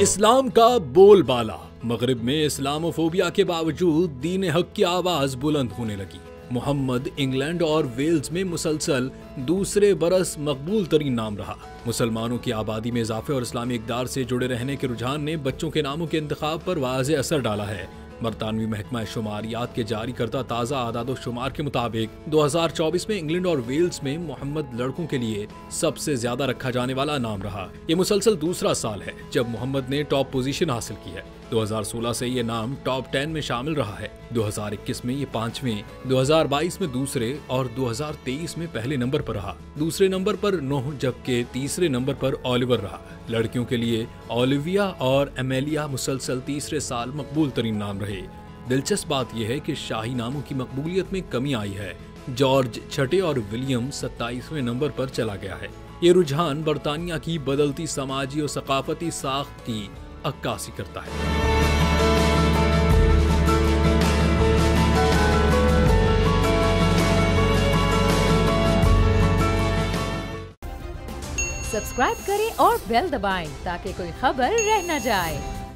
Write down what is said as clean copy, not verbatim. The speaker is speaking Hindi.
इस्लाम का बोलबाला। मगरिब में इस्लामोफोबिया के बावजूद दीन हक की आवाज बुलंद होने लगी। मोहम्मद इंग्लैंड और वेल्स में मुसलसल दूसरे बरस मकबूल तरीन नाम रहा। मुसलमानों की आबादी में इजाफे और इस्लामी इक़दार से जुड़े रहने के रुझान ने बच्चों के नामों के इंतखाब पर वाज़े असर डाला है। बरतानवी महकमा शुमारियात के जारी करदा ताज़ा आदादो शुमार के मुताबिक 2024 में इंग्लैंड और वेल्स में मोहम्मद लड़कों के लिए सबसे ज्यादा रखा जाने वाला नाम रहा। ये मुसलसल दूसरा साल है जब मोहम्मद ने टॉप पोजीशन हासिल की है। 2016 से ये नाम टॉप 10 में शामिल रहा है। 2021 में ये 5वें, 2022 में दूसरे और 2023 में पहले नंबर पर रहा। दूसरे नंबर पर नोह जबकि तीसरे नंबर पर ओलिवर रहा। लड़कियों के लिए ओलिविया और एमेलिया मुसलसल तीसरे साल मकबूल तरीन नाम रहे। दिलचस्प बात यह है कि शाही नामों की मकबूलियत में कमी आई है। जॉर्ज छठे और विलियम 27वें नंबर पर चला गया है। ये रुझान बरतानिया की बदलती समाजी और सकाफती साख्त की अक्कासी करता है। सब्सक्राइब करें और बेल दबाएं ताकि कोई खबर रह न जाए।